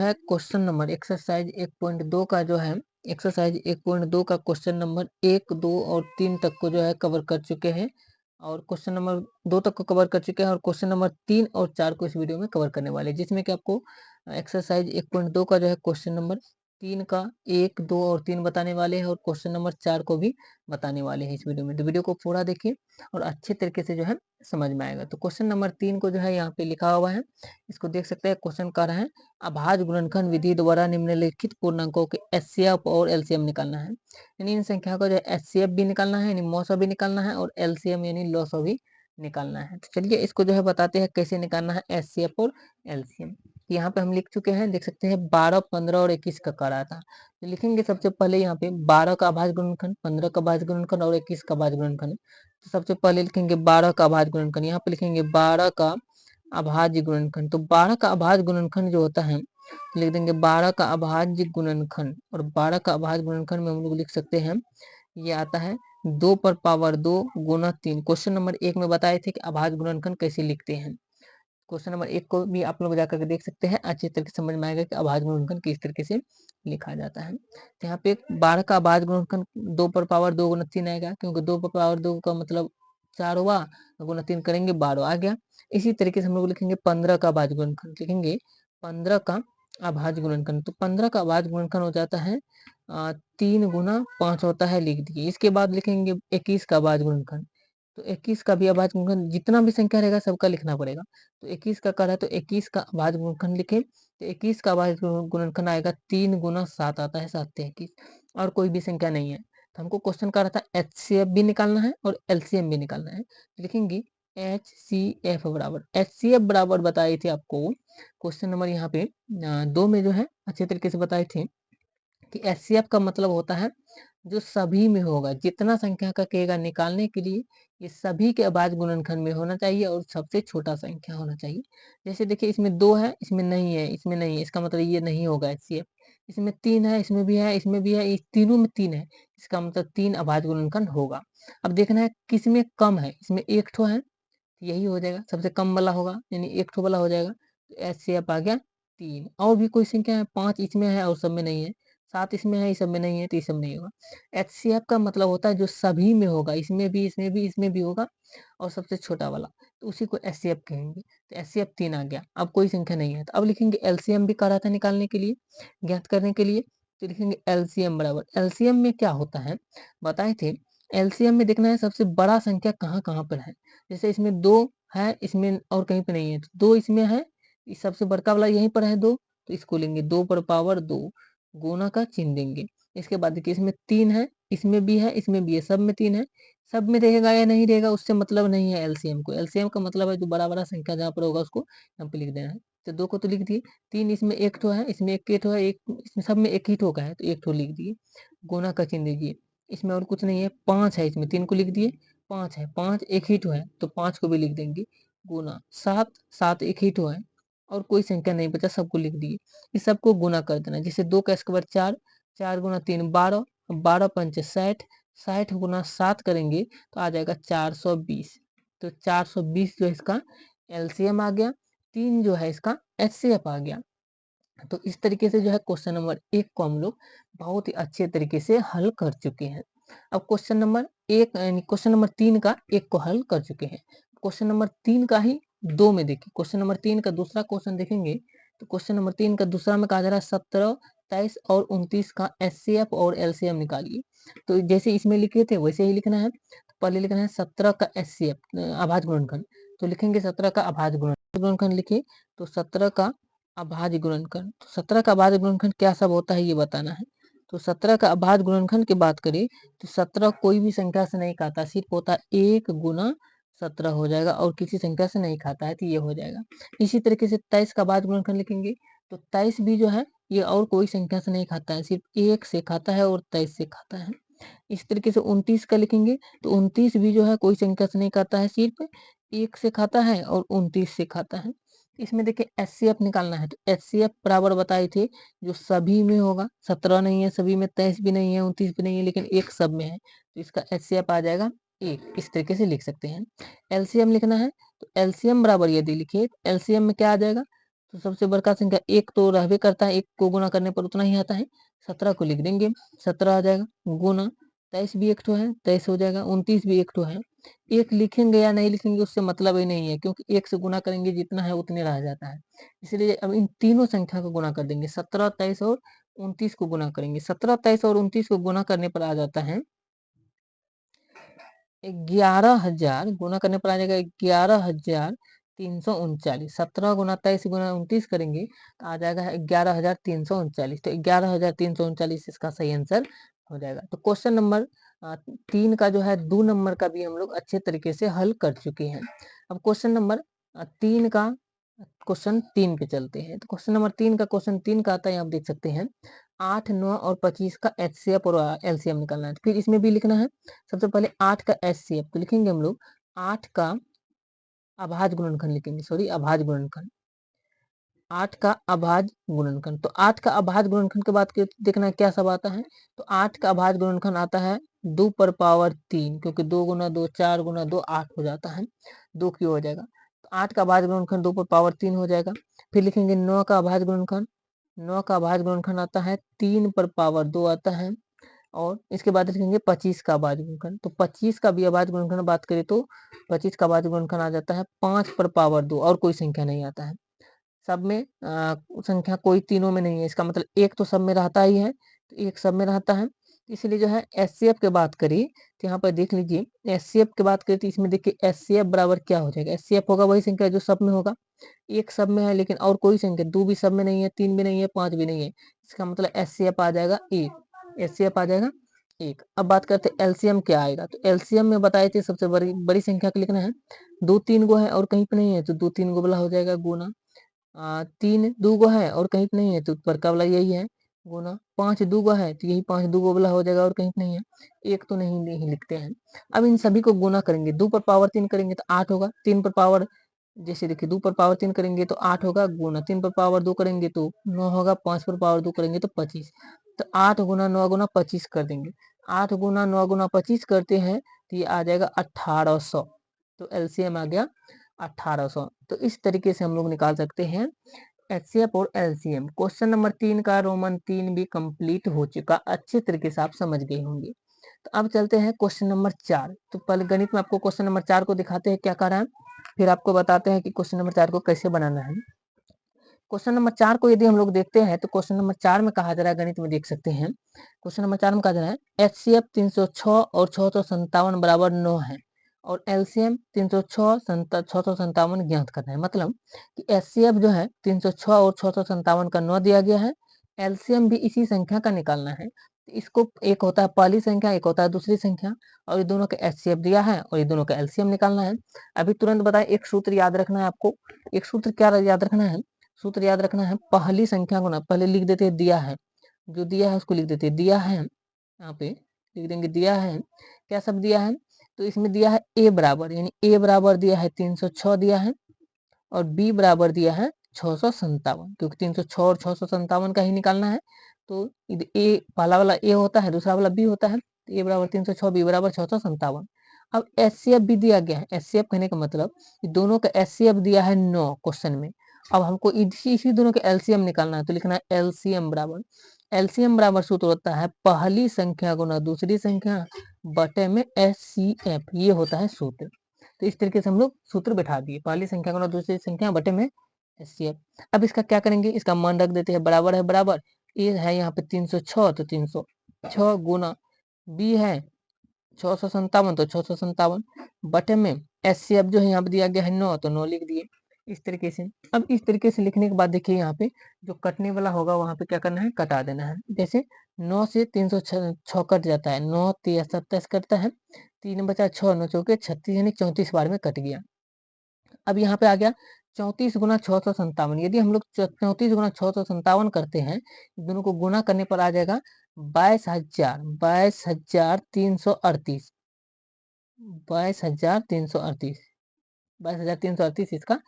है question number exercise 1.2 का जो है एक्सरसाइज 1.2 का क्वेश्चन नंबर 1, 2 और 3 तक को जो है कवर कर चुके हैं और क्वेश्चन नंबर 2 तक को कवर कर चुके हैं और क्वेश्चन नंबर 3 और 4 को इस वीडियो में कवर करने वाले हैं, जिसमें कि आपको एक्सरसाइज 1.2 का जो है क्वेश्चन नंबर 3 का 1, 2 और 3 बताने वाले हैं और क्वेश्चन नंबर 4 को भी बताने वाले हैं इस वीडियो में। तो वीडियो को पूरा देखिए और अच्छे तरीके से जो है समझ में आएगा। तो क्वेश्चन नंबर 3 को जो है यहाँ पे लिखा हुआ है, इसको देख सकते हैं। क्वेश्चन कह रहा है अभाज्य गुणनखंड विधि द्वारा निम्नलिखित पूर्णांकों के एचसीएफ और एलसीएम निकालना है। यानी इन संख्या को जो एचसीएफ भी निकालना है यानी मौसा भी निकालना है और एलसीएम यानी लॉसो भी निकालना है। तो चलिए इसको जो है बताते हैं कैसे निकालना है एचसीएफ और एलसीएम। यहाँ पे हम लिख चुके हैं, देख सकते हैं 12, 15 और 21 का कर रहा था। तो लिखेंगे सबसे पहले यहाँ पे 12 का अभाज्य गुणनखंड, 15 का अभाज्य गुणनखंड और 21 का अभाज्य गुणनखंड। तो सबसे पहले लिखेंगे 12 का अभाज्य गुणनखंड, यहाँ पे लिखेंगे 12 का अभाज्य गुणनखंड। तो 12 का अभाज्य गुणनखंड जो होता है तो लिख देंगे 12 का अभाज्य गुणनखंड और 12 का अभाज्य गुणनखंड में हम लोग लिख सकते हैं, ये आता है 2 पर पावर 2 गुना 3। क्वेश्चन नंबर 1 में बताए थे कि अभाज्य गुणनखंड कैसे लिखते हैं। क्वेश्चन नंबर 1 को भी आप लोग जाकर के देख सकते हैं, अच्छे तरीके से समझ में आएगा कि अभाज्य गुणनखंड किस तरीके से लिखा जाता है। तो यहाँ पे 12 का अभाज्य गुणनखंड 2 पर पावर 2 गुना 3 आएगा, क्योंकि 2 पर पावर 2 का मतलब 4 हुआ, गुना 3 करेंगे 12 आ गया। इसी तरीके से हम लोग लिखेंगे 15 का अभाज्य गुणनखंड, लिखेंगे 15 का अभाज्य गुणनखंड। तो 15 का अभाज्य गुणनखंड हो जाता है 3 गुना 5 होता है, लिख दिए। इसके बाद लिखेंगे 21 का अभाज्य गुणनखंड। तो 21 का भी अभाज्य गुणनखंड जितना भी संख्या रहेगा सबका लिखना पड़ेगा। तो 21 का कर है तो 21 का अभाज्य गुणनखंड लिखे। तो 21 का अभाज्य गुणनखंड आएगा 3 गुना 7 आता है 7 से 21, और कोई भी संख्या नहीं है। तो हमको क्वेश्चन कर रहा था एचसीएफ भी निकालना है और एलसीएम भी निकालना है। लिखेंगे एचसीएफ बराबर, एचसीएफ बराबर बताए थे आपको क्वेश्चन नंबर यहाँ पे 2 में जो है अच्छे तरीके से बताए थे कि एचसीएफ का मतलब होता है जो सभी में होगा, जितना संख्या का कहेगा निकालने के लिए ये सभी के अभाज्य गुणनखंड में होना चाहिए और सबसे छोटा संख्या होना चाहिए। जैसे देखिए इसमें 2 है, इसमें नहीं है, इसमें नहीं है, इसका मतलब ये नहीं होगा एचसीएफ। इसमें 3 है, इसमें भी है, इसमें भी है, इस तीनों में 3 है, इसका मतलब 3 अभाज्य गुणनखंड होगा। अब देखना है किस में कम है, इसमें एक ठो है, यही हो जाएगा, सबसे कम वाला होगा यानी एक ठो वाला हो जाएगा। तो एचसीएफ आ गया 3। और भी कोई संख्या है, 5 इसमें है और सब में नहीं है, 7 इसमें है, इस सब में नहीं है, तो इस सब नहीं होगा। एचसीएफ का मतलब होता है जो सभी में होगा, इसमें भी, इसमें भी, इसमें भी होगा और सबसे छोटा वाला, तो उसी को एचसीएफ कहेंगे। तो एचसीएफ 3 आ गया, अब कोई संख्या नहीं है। तो अब लिखेंगे एलसीएम भी कहा था निकालने के लिए, ज्ञात करने के लिए। तो लिखेंगे एलसीएम बराबर, एलसीएम में क्या होता है बताए थे, एलसीएम में देखना है सबसे बड़ा संख्या कहाँ कहाँ पर है। जैसे इसमें 2 है, इसमें और कहीं पे नहीं है, तो 2 इसमें है, इस सबसे बड़का वाला यहीं पर है 2, तो इसको लेंगे 2 पर पावर 2 गुना का चिन्ह देंगे। इसके बाद देखिए इसमें 3 है, इसमें भी है, इसमें भी है, सब में 3 है, सब में रहेगा या नहीं रहेगा उससे मतलब नहीं है एलसीएम को। एलसीएम का मतलब है जो बड़ा बड़ा संख्या जहाँ पर होगा उसको यहाँ पे लिख देना है। तो 2 को तो लिख दिए, 3 इसमें एक ठो है, इसमें एक ठो है, एक इसमें सब में एक ही ठो का है तो एक ठो लिख दिए, गुना का चिन्ह दीजिए। इसमें और कुछ नहीं है, 5 है, इसमें 3 को लिख दिए, 5 है, 5 एक ही ठो है तो 5 को भी लिख देंगे, गुना 7, 7 एक ही ठो है और कोई संख्या नहीं बचा, सबको लिख दिए। इस सबको गुना कर देना, जैसे 2 का स्क्वायर 4, 4 गुना 3 12, 12 पंच 60, 60 गुना 7 करेंगे तो आ जाएगा 420। तो 420 जो है इसका एलसीएम आ गया, 3 जो है इसका एचसीएफ आ गया। तो इस तरीके से जो है क्वेश्चन नंबर 1 को हम लोग बहुत ही अच्छे तरीके से हल कर चुके हैं। अब क्वेश्चन नंबर 1 यानी क्वेश्चन नंबर 3 का 1 को हल कर चुके हैं। क्वेश्चन नंबर 3 का ही 2 में देखिए, क्वेश्चन नंबर 3 का दूसरा क्वेश्चन देखेंगे तो क्वेश्चन नंबर 3 का दूसरा में कहा जा रहा है 17, 23 और 29 का एचसीएफ और एलसीएम निकालिए। तो जैसे इसमें लिखे थे वैसे ही लिखना है। तो पहले लिखना है 17 का एचसीएफ अभाज्य गुणनखंड, तो लिखेंगे 17 का अभाज्य गुणनखंड लिखे। तो 17 का अभाज्य गुणनखंड, तो 17 का अभाज्य गुणनखंड क्या सब होता है ये बताना है। तो 17 का अभाज्य गुणनखंड की बात करें तो 17 कोई भी संख्या से नहीं खाता, सिर्फ होता है 1 गुना 17 हो जाएगा और किसी संख्या से नहीं खाता है तो ये हो जाएगा। इसी तरीके से 23 का अभाज्य गुणनखंड लिखेंगे तो 23 भी जो है ये और कोई संख्या से नहीं खाता है, सिर्फ 1 से खाता है और 23 से खाता है। इस तरीके से 29 का लिखेंगे तो 29 भी जो है कोई संख्या से नहीं खाता है, सिर्फ 1 से खाता है और 29 से खाता है। इसमें देखिए एचसीएफ निकालना है, तो एचसीएफ बराबर बताए थे जो सभी में होगा, 17 नहीं है सभी में, 23 भी नहीं है, 29 भी नहीं है, लेकिन एक सब में है, तो इसका एचसीएफ आ जाएगा 1। इस तरीके से लिख सकते हैं। एलसीएम लिखना है तो एलसीएम बराबर यदि लिखिए एलसीएम में क्या आ जाएगा, तो सबसे बड़का संख्या एक तो रहबे करता है, एक को गुना करने पर उतना ही आता है, 17 को लिख देंगे, 17 आ जाएगा गुना 23 भी एक ठो है, 23 हो जाएगा, 29 भी एक ठो है। एक लिखेंगे या नहीं लिखेंगे उससे मतलब ही नहीं है, क्योंकि एक से गुना करेंगे जितना है उतने रह जाता है। इसलिए अब इन तीनों संख्या को गुना कर देंगे, 17, 23 और 29 को गुना करेंगे। 17, 23 और 29 को गुना करने पर आ जाता है 11,000, गुना करने पर आ जाएगा 11,339। 17 गुना 23 गुना 29 करेंगे तो आ जाएगा 11,339। तो 11,339 इसका सही आंसर हो जाएगा। तो क्वेश्चन नंबर 3 का जो है 2 नंबर का भी हम लोग अच्छे तरीके से हल कर चुके हैं। अब क्वेश्चन नंबर 3 का क्वेश्चन 3 पे चलते हैं। तो क्वेश्चन नंबर 3 का क्वेश्चन 3 का आता है, आप देख सकते हैं 8, 9 और 25 का एचसीएफ और एलसीएम निकालना है। फिर इसमें भी लिखना है। सबसे पहले 8 का एचसीएफ तो लिखेंगे हम लोग 8 का अभाज्य गुणनखंड लिखेंगे, सॉरी अभाज्य गुणनखंड, 8 का अभाज्य गुणनखंड। तो 8 का अभाज्य गुणनखंड के बाद देखना क्या सब आता है। तो 8 का अभाज्य गुणनखंड आता है 2 पर पावर 3, क्योंकि 2 गुना 2 4 गुना 2 8 हो जाता है, 2 क्यों हो जाएगा। तो 8 का अभाज्य गुणनखंड 2 पर पावर 3 हो जाएगा। फिर लिखेंगे 9 का अभाज्य गुणनखंड, 9 का अभाज्य गुणनखंड आता है 3 पर पावर 2 आता है। और इसके बाद लिखेंगे 25 का अभाज्य गुणनखंड। तो 25 का भी अभाज्य गुणनखंड बात करें तो 25 का अभाज्य गुणनखंड आ जाता है 5 पर पावर 2, और कोई संख्या नहीं आता है। सब में संख्या कोई तीनों में नहीं है, इसका मतलब एक तो सब में रहता ही है, तो एक सब में रहता है। इसलिए जो है एचसीएफ की बात करी तो यहाँ पर देख लीजिए, एचसीएफ की बात करें तो इसमें देखिए एचसीएफ बराबर क्या हो जाएगा। एचसीएफ होगा वही संख्या जो सब में होगा, एक सब में है लेकिन और कोई संख्या 2 भी सब में नहीं है, 3 भी नहीं है, 5 भी नहीं है, इसका मतलब एचसीएफ आ जाएगा 1, एचसीएफ आ जाएगा 1। अब बात करते हैं एलसीएम क्या आएगा। तो एलसीएम में बताए थे सबसे बड़ी बड़ी संख्या को लिखना है, 2 3 गो है और कहीं पे नहीं है तो 2 3 गो वाला हो जाएगा गुना, 3 2 गो है और कहीं पे नहीं है तो ऊपर का वाला यही है गुना, 5 2 गो है तो यही 5 2 गो वाला हो जाएगा और कहीं पे नहीं है, एक तो नहीं लिखते हैं। अब इन सभी को गुना करेंगे, 2 पर पावर 3 करेंगे तो 8 होगा, 3 पर पावर जैसे देखिए 2 पर पावर 3 करेंगे तो 8 होगा गुना, 3 पर पावर 2 करेंगे तो 9 होगा, 5 पर पावर 2 करेंगे तो 25। तो 8 गुना 9 गुना 25 कर देंगे, 8 गुना 9 गुना 25 करते हैं तो ये आ जाएगा 1800। तो एलसीएम आ गया 1800। तो इस तरीके से हम लोग निकाल सकते हैं एचसीएफ और एलसीएम। क्वेश्चन नंबर 3 का रोमन 3 भी कंप्लीट हो चुका, अच्छे तरीके से आप समझ गए होंगे। तो अब चलते हैं क्वेश्चन नंबर 4। तो पहले गणित में आपको क्वेश्चन नंबर 4 को दिखाते हैं क्या कर रहा है, फिर आपको बताते हैं कि क्वेश्चन नंबर 4 को कैसे बनाना है। क्वेश्चन नंबर 4 को यदि हम लोग देखते हैं तो क्वेश्चन नंबर 4 में कहा जा रहा है, गणित में देख सकते हैं क्वेश्चन नंबर 4 में कहा जा रहा है एचसीएफ 306 और 657 बराबर 9 है और एलसीएम 306 657 ज्ञात करना है। मतलब कि एचसीएफ जो है 306 और 657 का 9 दिया गया है, एलसीएम भी इसी संख्या का निकालना है। इसको एक होता है पहली संख्या, एक होता है दूसरी संख्या, और ये दोनों का एचसीएफ दिया है और ये दोनों का एलसीएम निकालना है। अभी तुरंत बताएं, एक सूत्र याद रखना है आपको। एक सूत्र क्या याद रखना है, सूत्र याद रखना है पहली संख्या को ना पहले लिख देते हैं दिया है, जो दिया है उसको लिख देते हैं दिया है, यहाँ पे लिख देंगे दिया है, क्या सब दिया है। तो इसमें दिया है ए बराबर, यानी ए बराबर दिया है 306 दिया है और बी बराबर दिया है 657, क्योंकि 306 और 657 का ही निकालना है। तो ए पहला वाला ए होता है, दूसरा वाला बी होता है, तो ए बराबर 306 बी बराबर 657। अब एचसीएफ भी दिया गया है, एचसीएफ कहने का मतलब दोनों का एचसीएफ दिया है 9 क्वेश्चन में। अब हमको इसी दोनों के एलसीएम निकालना है, तो लिखना है एलसीएम बराबर, एलसीएम बराबर सूत्र होता है पहली संख्या गुना दूसरी संख्या बटे में एचसीएफ, ये होता है सूत्र। तो इस तरीके से हम लोग सूत्र बैठा दिए, पहली संख्या गुना दूसरी संख्या बटे में एचसीएफ। अब इसका क्या करेंगे, इसका मान रख देते हैं, बराबर है बराबर, ए है यहाँ पे 306 तो 306 गुना बी है 657 तो 657 बटे में एचसीएफ जो है यहाँ पे दिया गया है 9 तो 9 लिख दिए इस तरीके से। अब इस तरीके से लिखने के बाद देखिए यहाँ पे जो कटने वाला होगा वहां पे क्या करना है, कटा देना है। जैसे 9 से 306 कट जाता है, 9 3 27 कटता है, 3 बचा 6 9 चौके 36, यानी 34 बार में कट गया। अब यहाँ पे आ गया 34 गुना 657। यदि हम लोग 34 गुना 657 करते हैं, दोनों को गुना करने पर आ जाएगा 22,338, 22,338, 22,338 इसका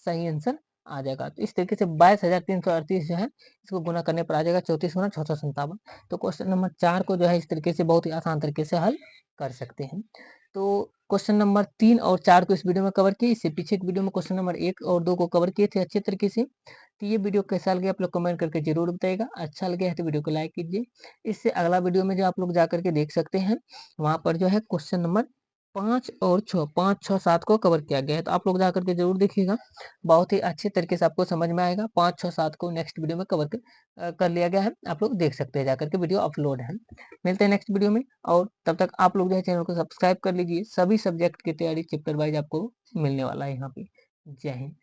सही आंसर आ जाएगा। तो इस तरीके से 22,338 जो है इसको गुना करने पर आ जाएगा 34 गुना 657। तो क्वेश्चन नंबर 4 को जो है इस तरीके से बहुत ही आसान तरीके से हल कर सकते हैं। तो क्वेश्चन नंबर 3 और 4 को इस वीडियो में कवर किए, इससे पीछे एक वीडियो में क्वेश्चन नंबर 1 और 2 को कवर किए थे अच्छे तरीके से। तो ये वीडियो कैसा लगे आप लोग कमेंट करके जरूर बताइएगा। अच्छा लगे है तो वीडियो को लाइक कीजिए। इससे अगला वीडियो में जो आप लोग जा करके देख सकते हैं, वहां पर जो है क्वेश्चन नंबर 5 और 6, 5, 6, 7 को कवर किया गया है। तो आप लोग जा करके जरूर देखिएगा, बहुत ही अच्छे तरीके से आपको समझ में आएगा। 5, 6, 7 को नेक्स्ट वीडियो में कवर कर लिया गया है, आप लोग देख सकते हैं जाकर के, वीडियो अपलोड है। मिलते हैं नेक्स्ट वीडियो में, और तब तक आप लोग जो है चैनल को सब्सक्राइब कर लीजिए। सभी सब्जेक्ट की तैयारी चैप्टर वाइज आपको मिलने वाला है यहाँ पे। जय हिंद।